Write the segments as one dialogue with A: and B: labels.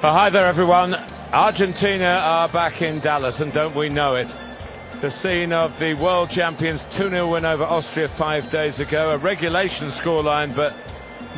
A: Well, hi there, everyone. Argentina are back in Dallas, and don't we know it? The scene of the world champions' 2-0 win over Austria 5 days ago. A regulation scoreline, but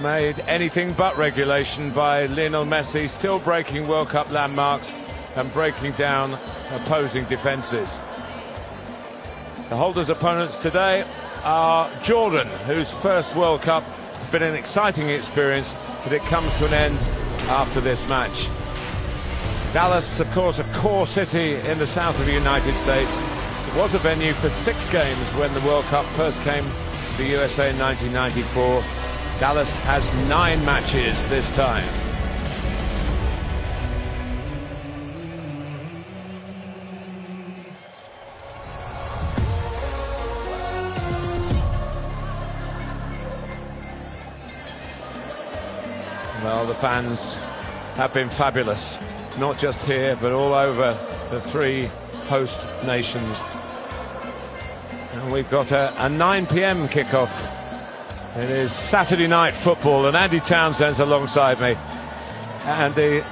A: made anything but regulation by Lionel Messi, still breaking World Cup landmarks and breaking down opposing defences. The holders' opponents today are Jordan, whose first World Cup has been an exciting experience, but it comes to an end after this match. Dallas, of course, a core city in the south of the United States. It was a venue for 6 games when the World Cup first came to the USA in 1994. Dallas has 9 matches this time. Well, the fans have been fabulous, not just here, but all over the 3 host nations. And we've got a 9 p.m. kickoff. It is Saturday night football, and Andy Townsend's alongside me. And the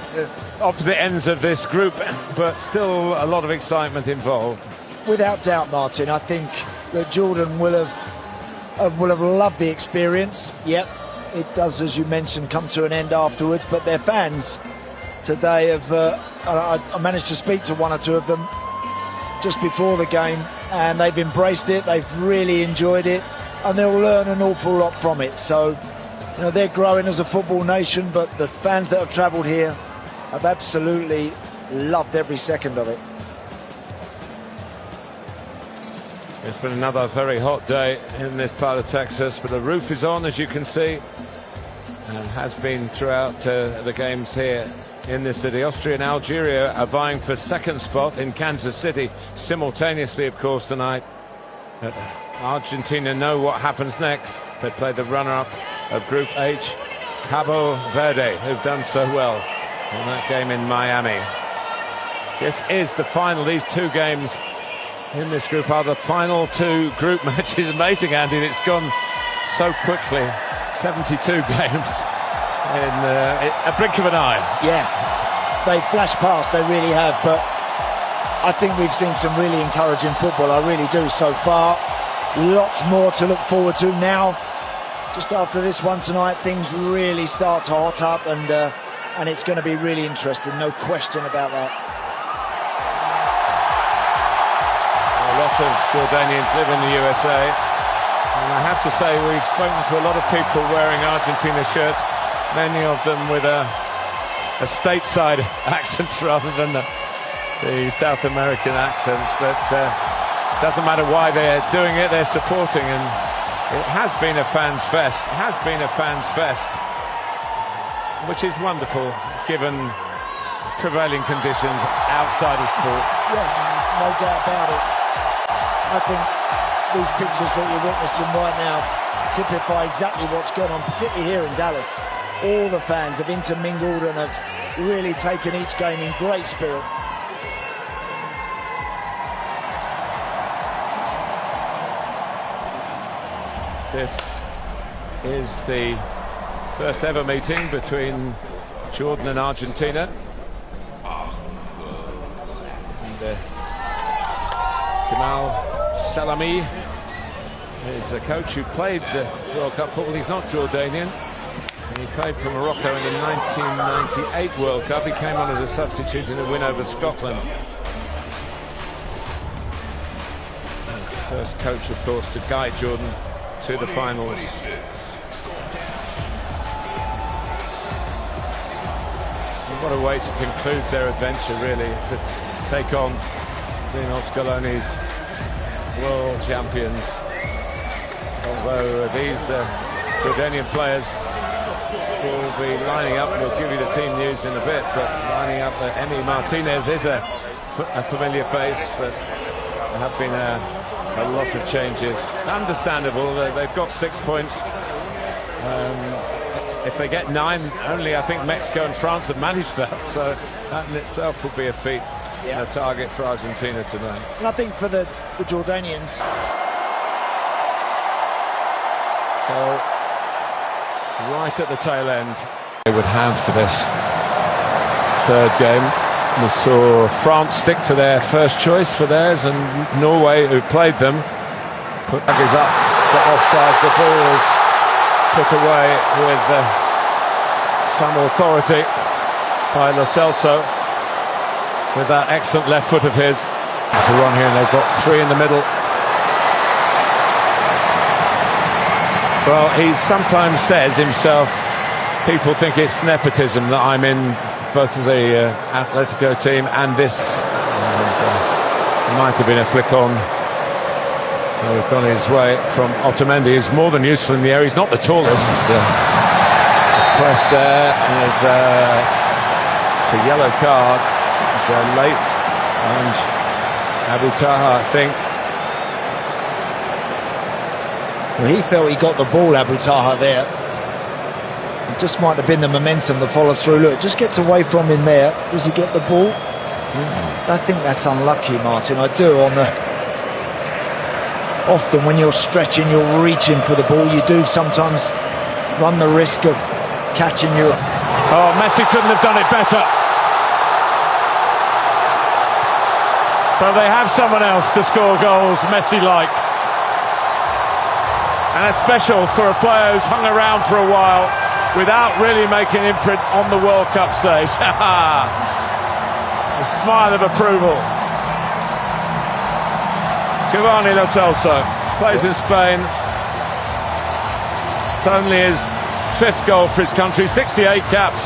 A: opposite ends of this group, but still a lot of excitement involved.
B: Without doubt, Martin, I think that Jordan will have loved the experience. Yep. It does, as you mentioned, come to an end afterwards, but their fans today have, I managed to speak to 1 or 2 of them just before the game, and they've embraced it, they've really enjoyed it, and they'll learn an awful lot from it. So, you know, they're growing as a football nation, but the fans that have travelled here have absolutely loved every second of it.
A: It's been another very hot day in this part of Texas, but the roof is on, as you can see, and has been throughout the games here in this city. Austria and Algeria are vying for 2nd spot in Kansas City simultaneously, of course, tonight. But Argentina know what happens next. They play the runner-up of Group H, Cabo Verde, who've done so well in that game in Miami. This is the final. These 2 games in this group are the final 2 group matches. Amazing, Andy, it's gone so quickly. 72 games in a blink of an eye.
B: Yeah, they flashed past, they really have, but I think we've seen some really encouraging football, I really do, so far. Lots more to look forward to now. Just after this one tonight, things really start to hot up, and it's going to be really interesting, no question about that.
A: A lot of Jordanians live in the USA, and I have to say we've spoken to a lot of people wearing Argentina shirts, many of them with a stateside accent rather than the South American accents, but doesn't matter why they're doing it, they're supporting, and it has been a fans fest, which is wonderful given prevailing conditions outside of sport.
B: Yes, no doubt about it. I think these pictures that you're witnessing right now typify exactly what's gone on, particularly here in Dallas. All the fans have intermingled and have really taken each game in great spirit.
A: This is the first ever meeting between Jordan and Argentina. And Jamal Salami is a coach who played World Cup football. He's not Jordanian. He played for Morocco in the 1998 World Cup. He came on as a substitute in a win over Scotland. First coach, of course, to guide Jordan to the finals. What a way to conclude their adventure, really, to take on Lionel Scaloni's world champions. Although these Jordanian players will be lining up, we'll give you the team news in a bit, but lining up, Martínez is a familiar face, but there have been a lot of changes. Understandable, they've got 6 points. If they get 9, only I think Mexico and France have managed that, so that in itself will be a feat, and a target for Argentina tonight.
B: And I think for the Jordanians,
A: so right at the tail end they would have for this. third game. We saw France stick to their first choice for theirs, and Norway, who played them, put Baggies up for offside. The ball is put away with some authority by Celso with that excellent left foot of his. To run here, and they've got three in the middle. Well, he sometimes says himself, people think it's nepotism that I'm in both the Atletico team and this. It might have been a flick on. They've gone his way from Otamendi, who's more than useful in the air. He's not the tallest. Press there, and it's a yellow card. It's late, and Abu Taha, I think.
B: Well, he felt he got the ball, Abu Taha, there. It just might have been the momentum that followed through. Look, just gets away from him there. Does he get the ball? I think that's unlucky, Martin. I do. Often when you're stretching, you're reaching for the ball, you do sometimes run the risk of catching you.
A: Oh, Messi couldn't have done it better. So they have someone else to score goals Messi-like. And it's special for a player who's hung around for a while without really making imprint on the World Cup stage. A smile of approval. Giovani Celso plays in Spain. It's only his fifth goal for his country, 68 caps,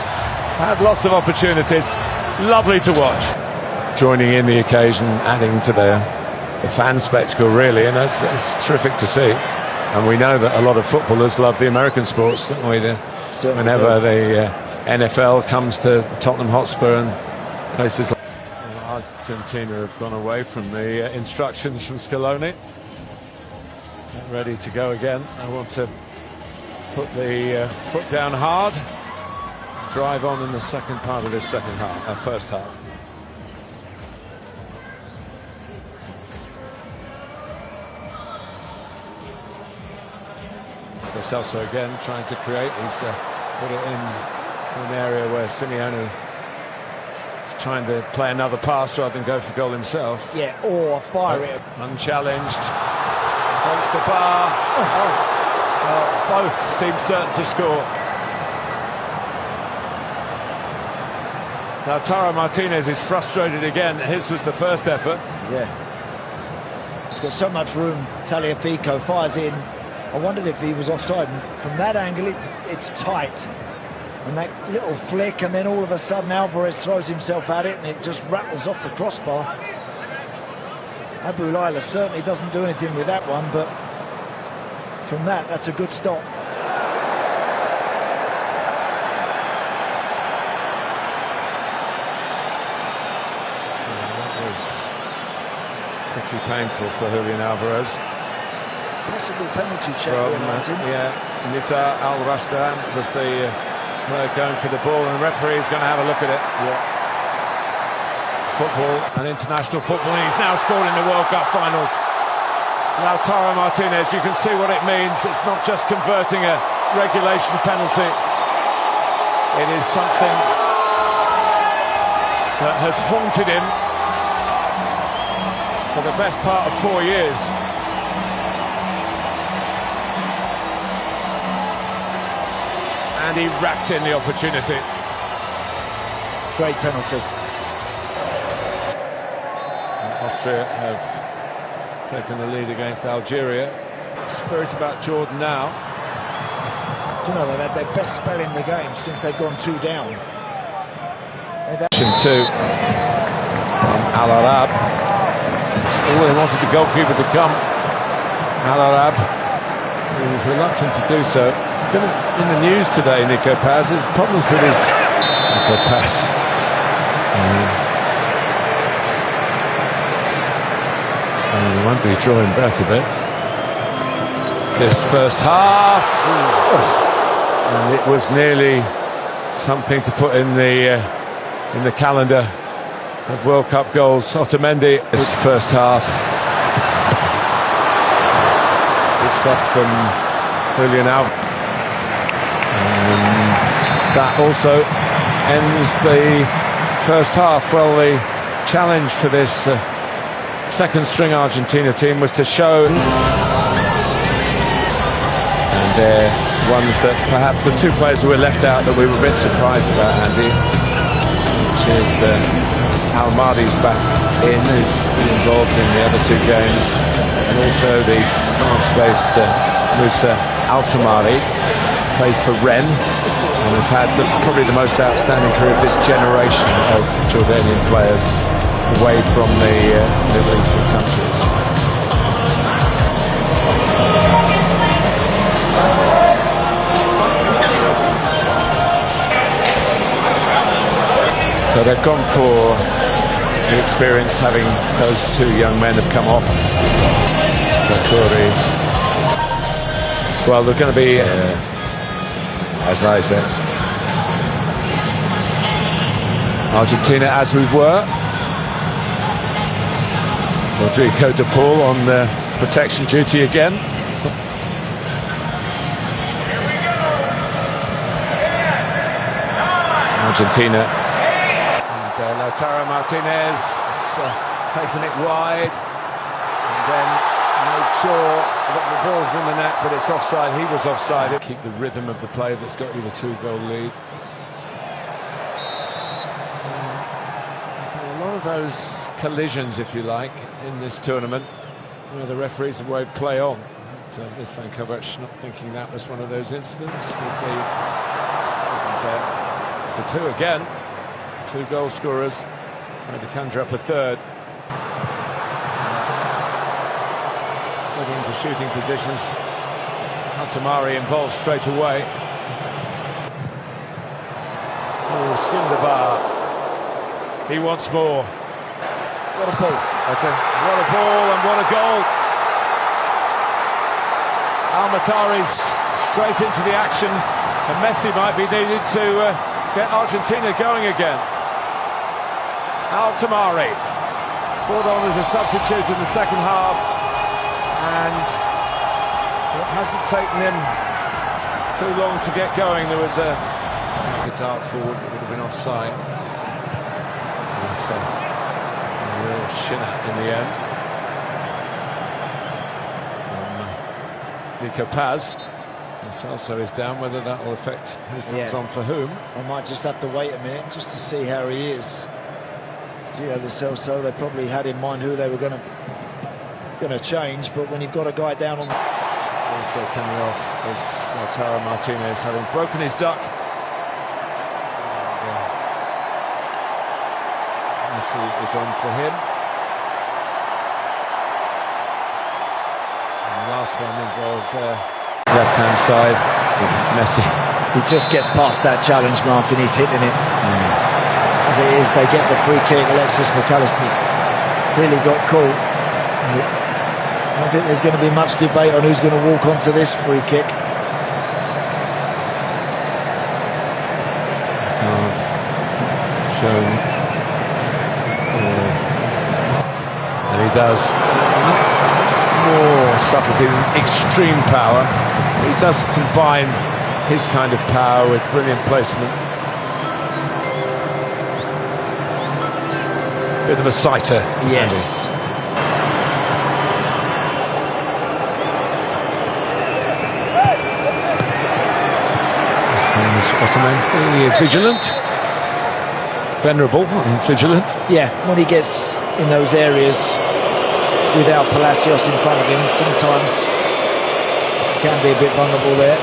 A: had lots of opportunities. Lovely to watch. Joining in the occasion, adding to the fan spectacle, really, and that's terrific to see. And we know that a lot of footballers love the American sports, don't we? Whenever the NFL comes to Tottenham Hotspur and places like Argentina have gone away from the instructions from Scaloni. Ready to go again. I want to put the foot down hard, drive on in the second part of this first half. Celso again trying to create. He's put it in to an area where Simeone is trying to play another pass rather than go for goal himself.
B: Yeah, or fire it.
A: Unchallenged. Breaks the bar. Both seem certain to score. Lautaro Martínez is frustrated again. His was the first effort.
B: Yeah. He's got so much room. Tagliafico fires in. I wondered if he was offside. From that angle, it's tight. And that little flick, and then all of a sudden Alvarez throws himself at it, and it just rattles off the crossbar. Abu Laila certainly doesn't do anything with that one, but from that's a good stop.
A: That was pretty painful for Julian Alvarez.
B: Possible penalty check here, Martin.
A: Yeah, Mousa Al-Tamari was the player going for the ball, and the referee is going to have a look at it.
B: Yeah.
A: Football and international football, and he's now scored in the World Cup finals. Lautaro Martínez, you can see what it means. It's not just converting a regulation penalty. It is something that has haunted him for the best part of 4 years. And he wrapped in the opportunity.
B: Great penalty.
A: Austria have taken the lead against Algeria. Spirit about Jordan now.
B: Do you know, they've had their best spell in the game since they've gone 2 down.
A: Two Al-Arab. All they wanted the goalkeeper to come. Al-Arab, he was reluctant to do so. In the news today, Nico Paz, there's problems with his Nico Paz. I wonder he's drawing breath a bit. This first half, and it was nearly something to put in the calendar of World Cup goals. Otamendi, this first half. Good stuff from Julian Alvarez. And that also ends the first half? Well, the challenge for this second-string Argentina team was to show, and they're ones that perhaps the two players who were left out that we were a bit surprised about, Andy, which is Al-Mahdi's back in, who's been involved in the other two games, and also the France-based Mousa Al-Tamari, plays for Rennes, and has had probably the most outstanding career of this generation of Jordanian players away from the Middle Eastern countries. So they've gone for the experience, having those two young men have come off. Well, they're going to be, as I said, Argentina as we were. Rodrigo de Paul on protection duty again. Argentina. And Lautaro Martínez has taken it wide. And then made sure that the ball's in the net, but it's offside. He was offside. Keep the rhythm of the play that's got you the 2-goal lead. A lot of those collisions, if you like, in this tournament, where the referees have waved play on. But here's Van Kovac not thinking that was one of those incidents. It's the two again. Two goal scorers trying to conjure up a third. Getting into shooting positions. Al-Tamari involved straight away. Oh, skinned the bar. He wants more. What a ball. What a ball and what a goal. Al-Tamari's straight into the action, and Messi might be needed to get Argentina going again. Al-Tamari brought on as a substitute in the second half, and it hasn't taken him too long to get going. There was a dart forward that would have been offside. It's a real shin-up in the end. Nico Paz. And Celso is down. Whether that will affect who comes on for whom.
B: I might just have to wait a minute just to see how he is. Gio Celso, they probably had in mind who they were going to change, but when you've got a guy down on...
A: Also coming off is Lautaro Martínez, having broken his duck. Messi is on for him. And the last one involves left-hand side. It's Messi.
B: He just gets past that challenge, Martin. He's hitting it. As it is, they get the free kick. Alexis McAllister's clearly got caught. I don't think there's going to be much debate on who's going to walk onto this free kick.
A: Card shown. And he does more subtlety than extreme power. He does combine his kind of power with brilliant placement. Bit of a sighter.
B: Yes.
A: Ottoman, vigilant, venerable and vigilant.
B: Yeah, when he gets in those areas without Palacios in front of him, sometimes he can be a bit vulnerable there.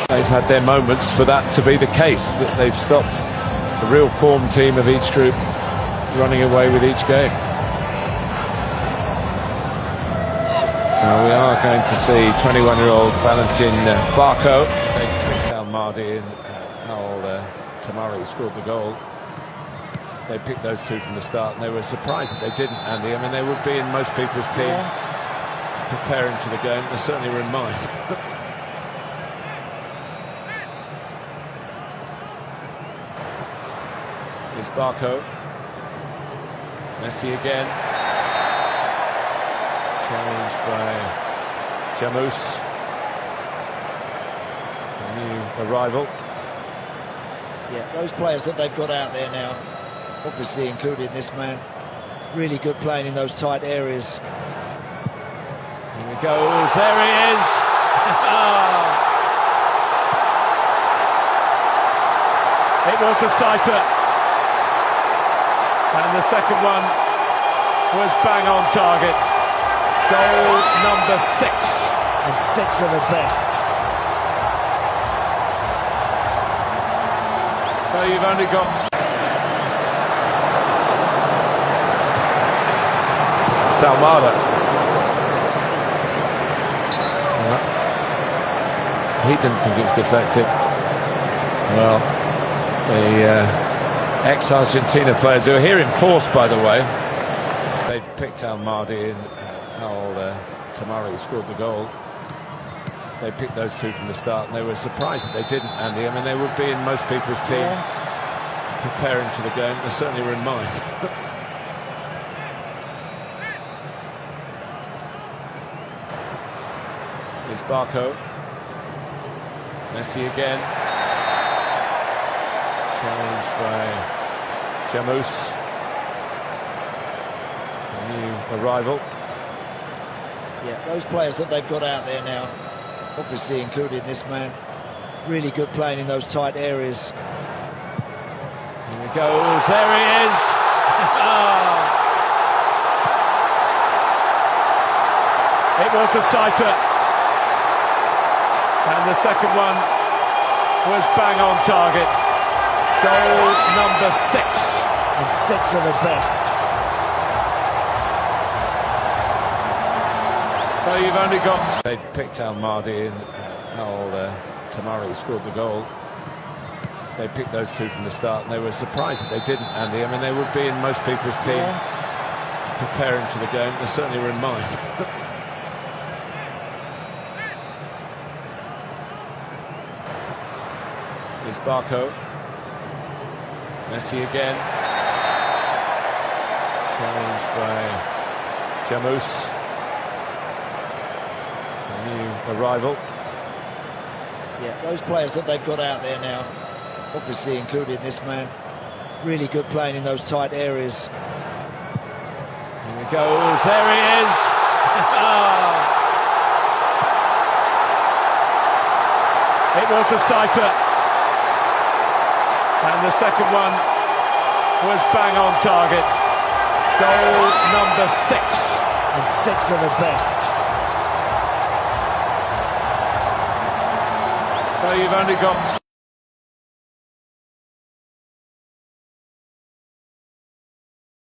A: They've had their moments for that to be the case, that they've stopped the real form team of each group running away with each game. Now we are going to see 21-year-old Valentin Barco. They picked Al-Mahdi and Al-Tamari scored the goal. They picked those two from the start, and they were surprised that they didn't, Andy. I mean, they would be in most people's team preparing for the game. They certainly were in mine. Here's Barco. Messi again. Challenged by Jamus, a new arrival.
B: Yeah, those players that they've got out there now, obviously including this man, really good playing in those tight areas.
A: Here he goes, there he is! It was a sighter. And the second one was bang on target. Goal number 6.
B: And 6 are the best.
A: So you've only got... It's Almada. He didn't think it was deflected. Well, the ex-Argentina players who are here in force, by the way. They picked Al-Mahdi and Al-Tamari scored the goal. They picked those two from the start, and they were surprised that they didn't, Andy. I mean, they would be in most people's team preparing for the game. They certainly were in mind. Here's Barco. Messi again. Challenged by Jamus. A new arrival.
B: Yeah, those players that they've got out there now, obviously including this man, really good playing in those tight areas.
A: Here he goes, there he is! It was a sighter. And the second one was bang on target. Goal number 6.
B: And 6 are the best.
A: So you've only got... They picked Al-Mahdi and Al-Tamari scored the goal. They picked those two from the start, and they were surprised that they didn't, Andy. I mean, they would be in most people's team preparing for the game. They certainly were in mind. Here's Barco. Messi again. Challenged by Jamus. A new arrival.
B: Yeah, those players that they've got out there now, obviously including this man, really good playing in those tight areas.
A: Here he goes, there he is! It was a sighter. And the second one was bang on target. Goal number 6.
B: And 6 are the best.
A: So you've only got...